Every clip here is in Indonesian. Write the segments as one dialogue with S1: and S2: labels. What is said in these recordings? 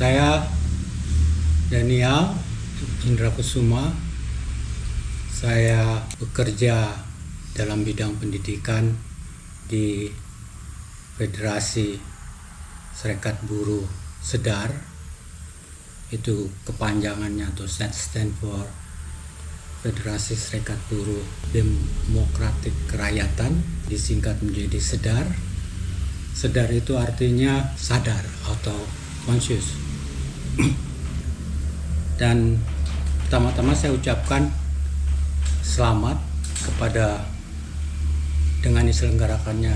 S1: Saya Daniel Indra Kusuma. Saya bekerja dalam bidang pendidikan di Federasi Serikat Buruh Sedar. Itu kepanjangannya atau stand for Federasi Serikat Buruh Demokratik Kerakyatan, disingkat menjadi SEDAR. SEDAR itu artinya sadar atau conscious. Dan pertama-tama saya ucapkan selamat kepada dengan diselenggarakannya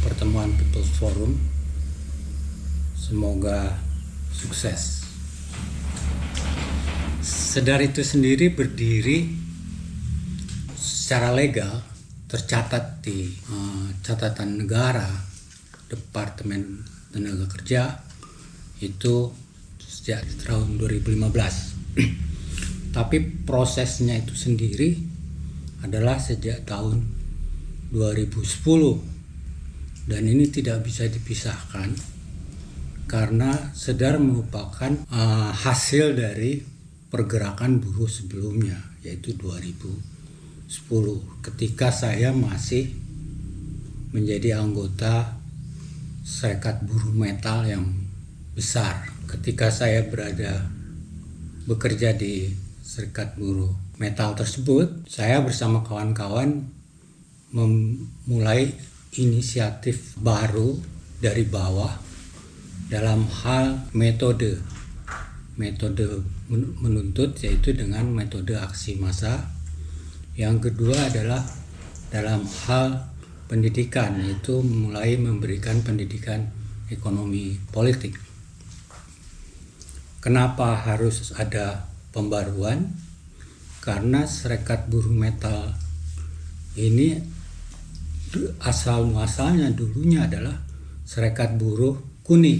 S1: pertemuan People's Forum. Semoga sukses. SEDAR itu sendiri berdiri secara legal, tercatat di catatan negara Departemen Tenaga Kerja itu sejak tahun 2015. Tapi prosesnya itu sendiri adalah sejak tahun 2010, dan ini tidak bisa dipisahkan karena SEDAR merupakan hasil dari pergerakan buruh sebelumnya, yaitu 2010 ketika saya masih menjadi anggota Serikat Buruh Metal yang besar. Ketika saya bekerja di Serikat Buruh Metal tersebut, saya bersama kawan-kawan memulai inisiatif baru dari bawah dalam hal metode menuntut, yaitu dengan metode aksi massa. Yang kedua adalah dalam hal pendidikan, yaitu mulai memberikan pendidikan ekonomi politik. Kenapa harus ada pembaruan? Karena Serikat Buruh Metal ini asal-muasalnya dulunya adalah Serikat Buruh Kuning,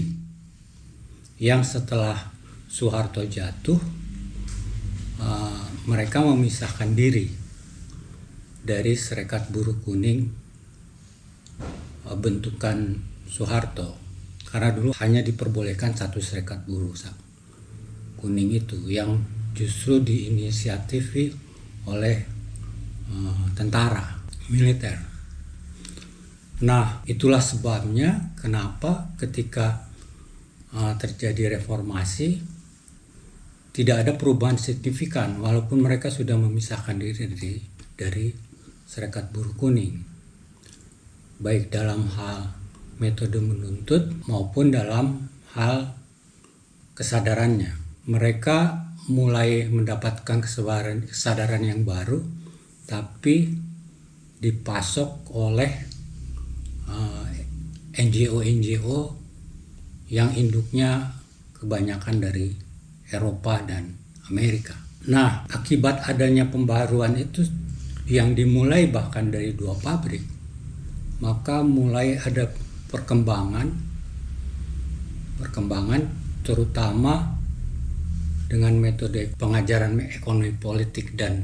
S1: yang setelah Soeharto jatuh, mereka memisahkan diri dari Serikat Buruh Kuning bentukan Soeharto, karena dulu hanya diperbolehkan satu Serikat Buruh Kuning itu, yang justru diinisiatifi oleh tentara militer. Nah, itulah sebabnya kenapa ketika terjadi reformasi tidak ada perubahan signifikan walaupun mereka sudah memisahkan diri dari Serikat Buruh Kuning, baik dalam hal metode menuntut maupun dalam hal kesadarannya. Mereka mulai mendapatkan kesadaran yang baru, tapi dipasok oleh NGO yang induknya kebanyakan dari Eropa dan Amerika. Nah, akibat adanya pembaruan itu yang dimulai bahkan dari 2 pabrik, maka mulai ada perkembangan terutama dengan metode pengajaran ekonomi politik dan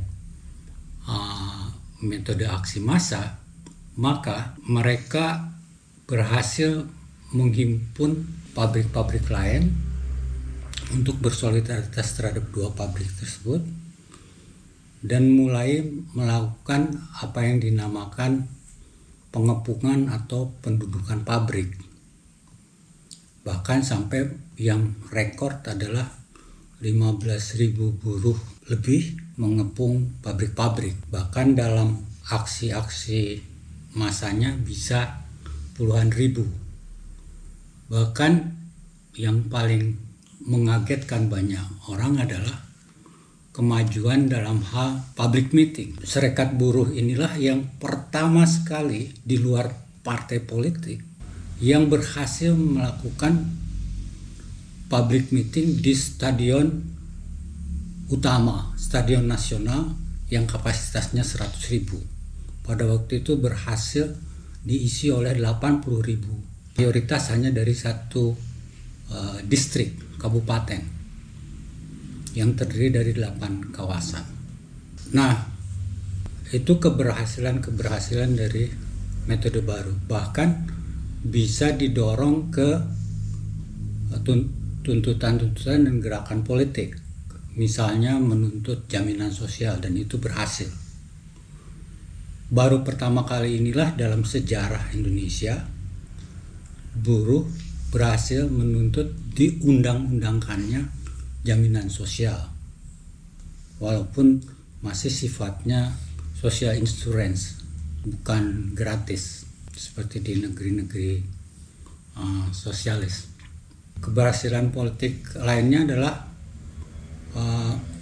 S1: metode aksi massa. Maka mereka berhasil menghimpun pabrik-pabrik lain untuk bersolidaritas terhadap 2 pabrik tersebut dan mulai melakukan apa yang dinamakan pengepungan atau pendudukan pabrik. Bahkan sampai yang rekor adalah 15.000 buruh lebih mengepung pabrik-pabrik. Bahkan dalam aksi-aksi masanya bisa puluhan ribu. Bahkan yang paling mengagetkan banyak orang adalah kemajuan dalam hal public meeting. Serikat buruh inilah yang pertama sekali di luar partai politik yang berhasil melakukan public meeting di stadion utama, stadion nasional yang kapasitasnya 100.000. Pada waktu itu berhasil diisi oleh 80.000. Prioritas hanya dari satu distrik, kabupaten, yang terdiri dari 8 kawasan. Nah, itu keberhasilan dari metode baru. Bahkan bisa didorong ke tuntutan-tuntutan dan gerakan politik, misalnya menuntut jaminan sosial, dan itu berhasil. Baru pertama kali inilah dalam sejarah Indonesia buruh berhasil menuntut diundang-undangkannya jaminan sosial, walaupun masih sifatnya social insurance, bukan gratis seperti di negeri-negeri sosialis. Keberhasilan politik lainnya adalah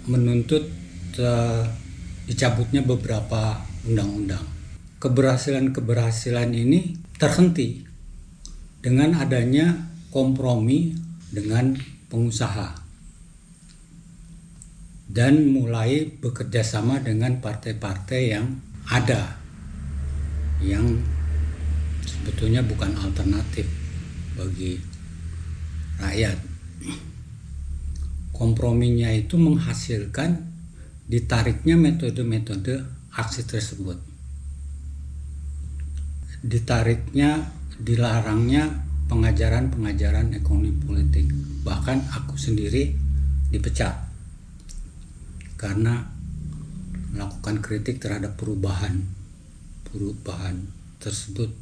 S1: menuntut dicabutnya beberapa undang-undang. Keberhasilan ini terhenti dengan adanya kompromi dengan pengusaha dan mulai bekerja sama dengan partai-partai yang ada, yang sebetulnya bukan alternatif bagi rakyat. Komprominya itu menghasilkan ditariknya metode-metode aksi tersebut. Dilarangnya pengajaran ekonomi politik. Bahkan aku sendiri dipecat karena melakukan kritik terhadap perubahan tersebut.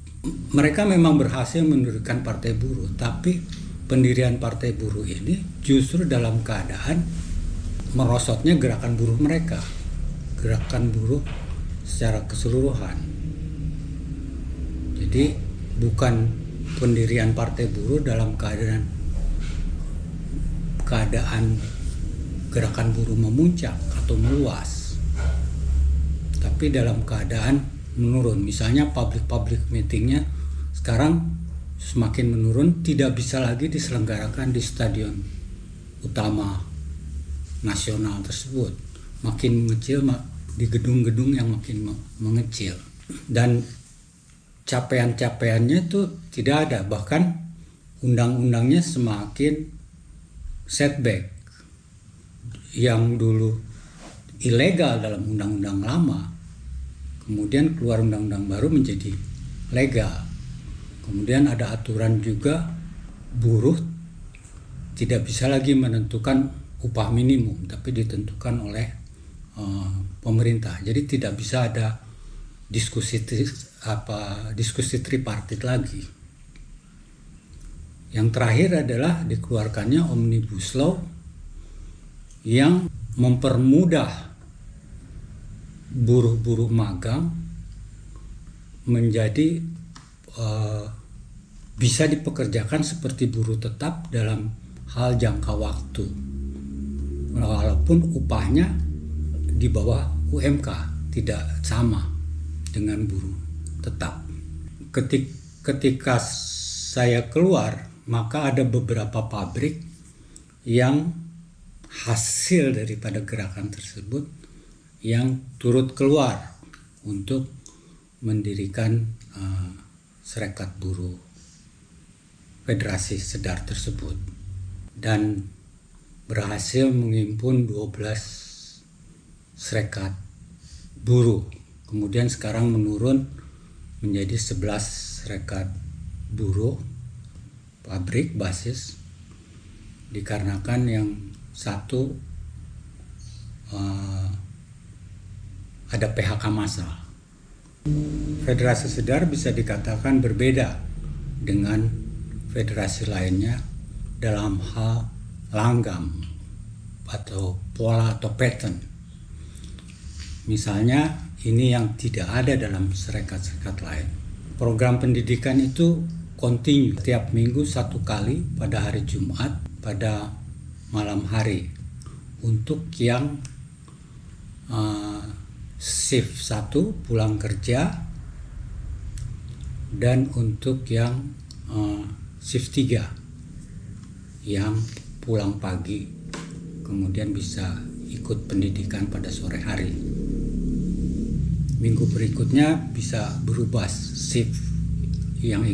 S1: Mereka memang berhasil mendirikan partai buruh, tapi pendirian partai buruh ini justru dalam keadaan merosotnya gerakan buruh mereka, gerakan buruh secara keseluruhan. Jadi bukan pendirian partai buruh dalam keadaan gerakan buruh memuncak atau meluas, tapi dalam keadaan menurun. Misalnya public meetingnya sekarang semakin menurun, tidak bisa lagi diselenggarakan di stadion utama nasional tersebut, makin mengecil di gedung-gedung yang makin mengecil, dan capaian-capaiannya itu tidak ada, bahkan undang-undangnya semakin setback. Yang dulu ilegal dalam undang-undang lama kemudian keluar undang-undang baru menjadi legal. Kemudian ada aturan juga buruh tidak bisa lagi menentukan upah minimum, tapi ditentukan oleh pemerintah. Jadi tidak bisa ada diskusi tripartit lagi. Yang terakhir adalah dikeluarkannya Omnibus Law yang mempermudah buruh-buruh magang menjadi bisa dipekerjakan seperti buruh tetap dalam hal jangka waktu, walaupun upahnya di bawah UMK, tidak sama dengan buruh tetap. Ketika saya keluar, maka ada beberapa pabrik yang hasil daripada gerakan tersebut yang turut keluar untuk mendirikan serikat buruh Federasi Sedar tersebut, dan berhasil menghimpun 12 serikat buruh. Kemudian sekarang menurun menjadi 11 serikat buruh pabrik basis, dikarenakan yang satu ada PHK massal. Federasi Sedar bisa dikatakan berbeda dengan federasi lainnya dalam hal langgam atau pola atau pattern. Misalnya ini yang tidak ada dalam serikat-serikat lain. Program pendidikan itu kontinu setiap minggu 1 kali pada hari Jumat pada malam hari untuk yang shift 1 pulang kerja, dan untuk yang shift 3 yang pulang pagi kemudian bisa ikut pendidikan pada sore hari. Minggu berikutnya bisa berubah, shift yang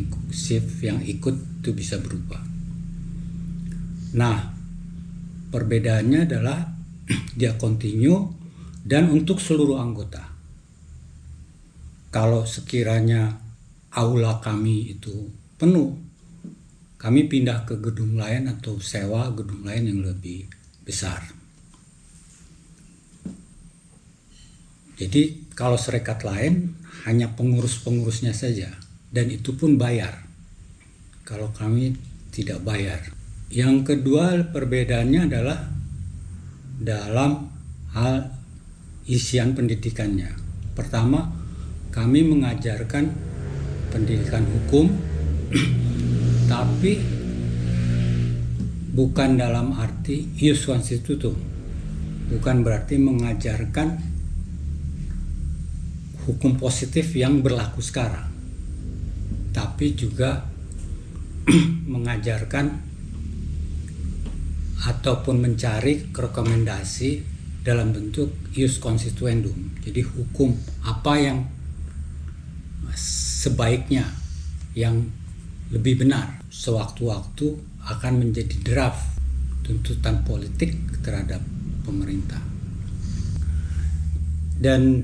S1: ikut itu bisa berubah. Nah, perbedaannya adalah dia kontinu dan untuk seluruh anggota. Kalau sekiranya aula kami itu penuh kami pindah ke gedung lain atau sewa gedung lain yang lebih besar. Jadi kalau serikat lain hanya pengurus-pengurusnya saja, dan itu pun bayar. Kalau kami tidak bayar. Yang kedua perbedaannya adalah dalam hal isian pendidikannya. Pertama, kami mengajarkan pendidikan hukum, tapi bukan dalam arti ius constitutum, bukan berarti mengajarkan hukum positif yang berlaku sekarang, tapi juga mengajarkan ataupun mencari rekomendasi dalam bentuk ius constituendum. Jadi hukum apa yang sebaiknya, yang lebih benar, sewaktu-waktu akan menjadi draft tuntutan politik terhadap pemerintah. Dan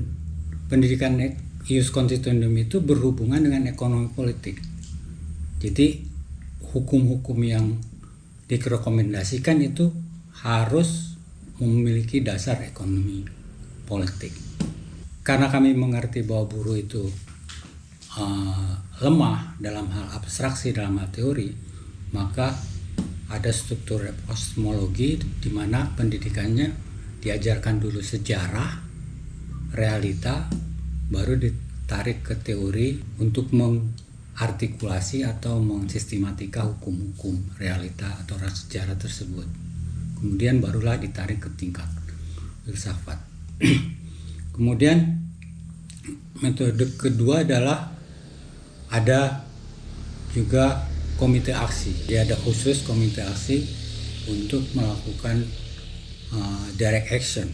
S1: pendidikan ius constituendum itu berhubungan dengan ekonomi politik. Jadi hukum-hukum yang direkomendasikan itu harus memiliki dasar ekonomi politik. Karena kami mengerti bahwa buruh itu lemah dalam hal abstraksi, dalam hal teori, maka ada struktur epistemologi di mana pendidikannya diajarkan dulu sejarah, realita, baru ditarik ke teori untuk mengartikulasi atau mensistematika hukum-hukum realita atau sejarah tersebut. Kemudian barulah ditarik ke tingkat filsafat. Kemudian metode kedua adalah ada juga komite aksi. Dia ada khusus komite aksi untuk melakukan direct action.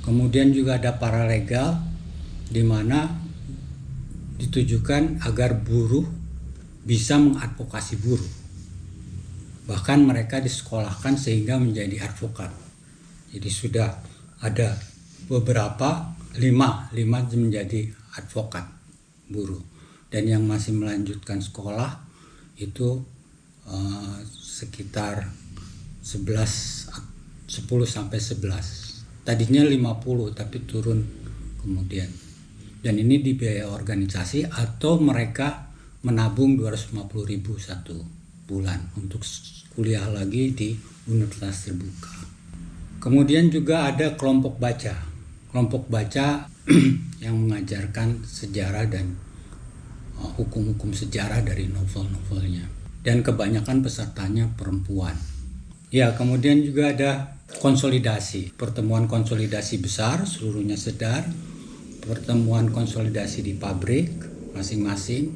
S1: Kemudian juga ada paralegal, di mana ditujukan agar buruh bisa mengadvokasi buruh. Bahkan mereka disekolahkan sehingga menjadi advokat. Jadi sudah ada beberapa, lima menjadi advokat buruh. Dan yang masih melanjutkan sekolah itu sekitar 10 sampai 11. Tadinya 50 tapi turun kemudian. Dan ini dibiayai organisasi atau mereka menabung 250.000 satu bulan untuk kuliah lagi di universitas terbuka. Kemudian juga ada kelompok baca. Kelompok baca yang mengajarkan sejarah dan hukum-hukum sejarah dari novel-novelnya. Dan kebanyakan pesertanya perempuan. Ya, kemudian juga ada konsolidasi. Pertemuan konsolidasi besar, seluruhnya sedar. Pertemuan konsolidasi di pabrik masing-masing.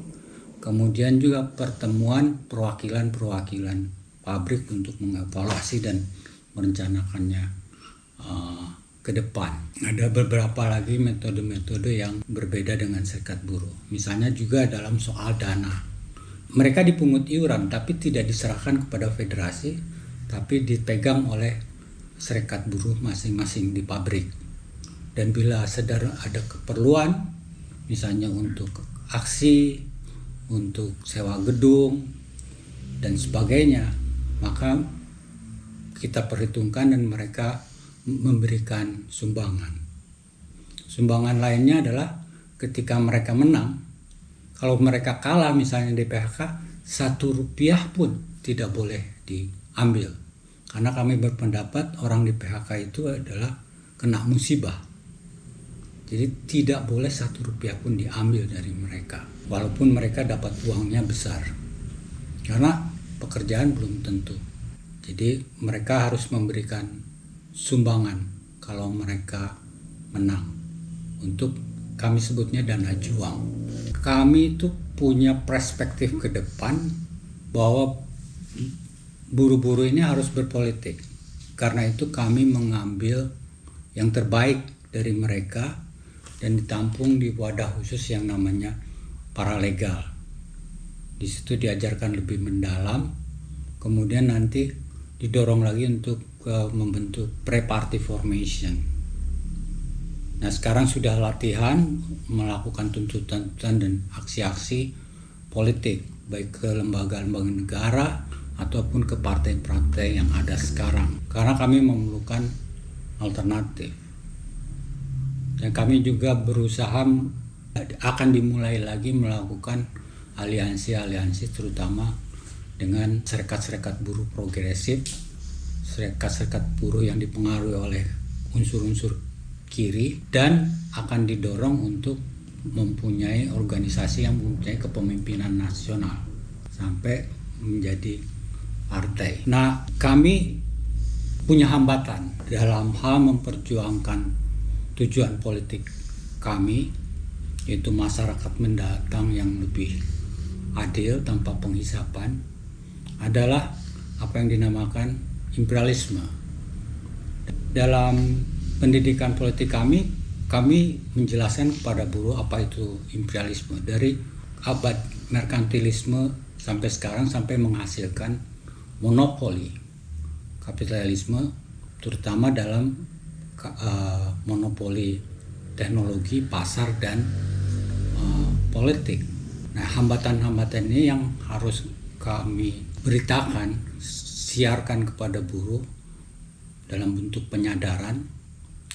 S1: Kemudian juga pertemuan perwakilan-perwakilan pabrik untuk mengevaluasi dan merencanakannya ke depan. Ada beberapa lagi metode-metode yang berbeda dengan serikat buruh. Misalnya juga dalam soal dana. Mereka dipungut iuran tapi tidak diserahkan kepada federasi, tapi dipegang oleh serikat buruh masing-masing di pabrik. Dan bila sedar ada keperluan, misalnya untuk aksi, untuk sewa gedung, dan sebagainya, maka kita perhitungkan dan mereka memberikan sumbangan. Sumbangan lainnya adalah ketika mereka menang, kalau mereka kalah misalnya di PHK, 1 rupiah pun tidak boleh diambil. Karena kami berpendapat orang di PHK itu adalah kena musibah. Jadi tidak boleh 1 rupiah pun diambil dari mereka. Walaupun mereka dapat uangnya besar. Karena pekerjaan belum tentu. Jadi mereka harus memberikan sumbangan kalau mereka menang. Untuk kami sebutnya dana juang. Kami itu punya perspektif ke depan bahwa buruh-buruh ini harus berpolitik. Karena itu kami mengambil yang terbaik dari mereka dan ditampung di wadah khusus yang namanya paralegal. Di situ diajarkan lebih mendalam, kemudian nanti didorong lagi untuk membentuk pre-party formation. Nah, sekarang sudah latihan melakukan tuntutan dan aksi-aksi politik, baik ke lembaga-lembaga negara ataupun ke partai-partai yang ada sekarang. Karena kami memerlukan alternatif. Dan kami juga berusaha akan dimulai lagi melakukan aliansi-aliansi terutama dengan serikat-serikat buruh progresif, serikat-serikat buruh yang dipengaruhi oleh unsur-unsur kiri, dan akan didorong untuk mempunyai organisasi yang mempunyai kepemimpinan nasional sampai menjadi partai. Nah, kami punya hambatan dalam hal memperjuangkan tujuan politik kami, yaitu masyarakat mendatang yang lebih adil tanpa penghisapan, adalah apa yang dinamakan imperialisme. Dalam pendidikan politik kami menjelaskan kepada buruh apa itu imperialisme dari abad merkantilisme sampai sekarang, sampai menghasilkan monopoli kapitalisme, terutama dalam monopoli teknologi, pasar, dan politik. Nah, hambatan-hambatan ini yang harus kami beritakan, siarkan kepada buruh dalam bentuk penyadaran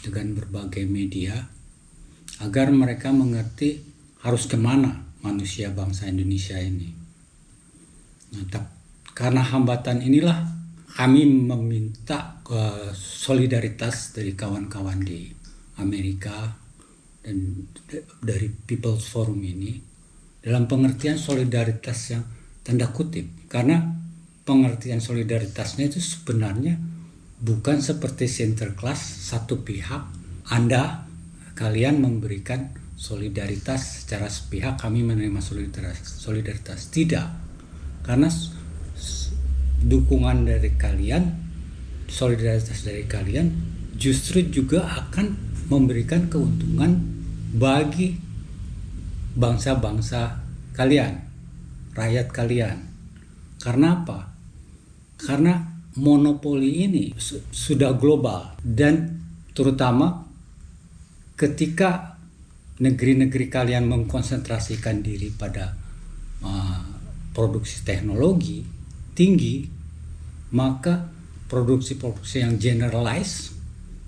S1: dengan berbagai media, agar mereka mengerti harus kemana manusia bangsa Indonesia ini. Nah, karena hambatan inilah kami meminta solidaritas dari kawan-kawan di Amerika dan dari People's Forum ini, dalam pengertian solidaritas yang tanda kutip, karena pengertian solidaritasnya itu sebenarnya bukan seperti sinterklas satu pihak, kalian memberikan solidaritas secara sepihak, kami menerima solidaritas. Tidak, karena dukungan dari kalian, solidaritas dari kalian justru juga akan memberikan keuntungan bagi bangsa-bangsa kalian, rakyat kalian. Karena apa? Karena monopoli ini sudah global, dan terutama ketika negeri-negeri kalian mengkonsentrasikan diri pada produksi teknologi tinggi, maka produksi-produksi yang generalized,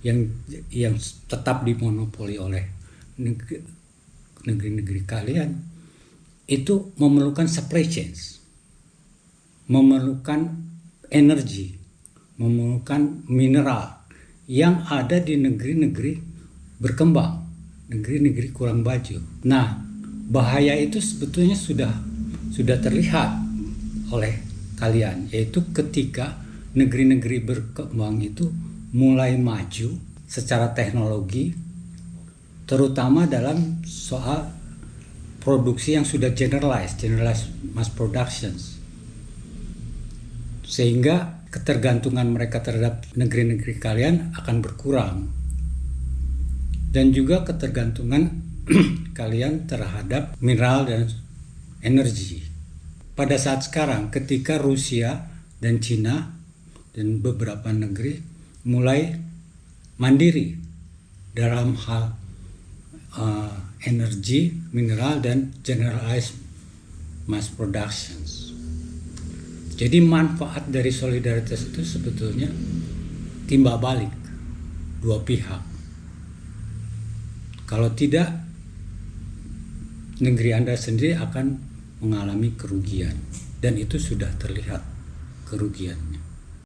S1: yang tetap dimonopoli oleh negeri-negeri kalian, itu memerlukan supply chains, memerlukan energi, memerlukan mineral yang ada di negeri-negeri berkembang, negeri-negeri kurang maju. Nah, bahaya itu sebetulnya sudah terlihat oleh kalian, yaitu ketika negeri-negeri berkembang itu mulai maju secara teknologi, terutama dalam soal produksi yang sudah generalized mass productions, sehingga ketergantungan mereka terhadap negeri-negeri kalian akan berkurang, dan juga ketergantungan kalian terhadap mineral dan energi. Pada saat sekarang, ketika Rusia dan Cina dan beberapa negeri mulai mandiri dalam hal energi, mineral, dan generalized mass productions. Jadi manfaat dari solidaritas itu sebetulnya timbal balik dua pihak. Kalau tidak, negeri Anda sendiri akan mengalami kerugian, dan itu sudah terlihat kerugiannya.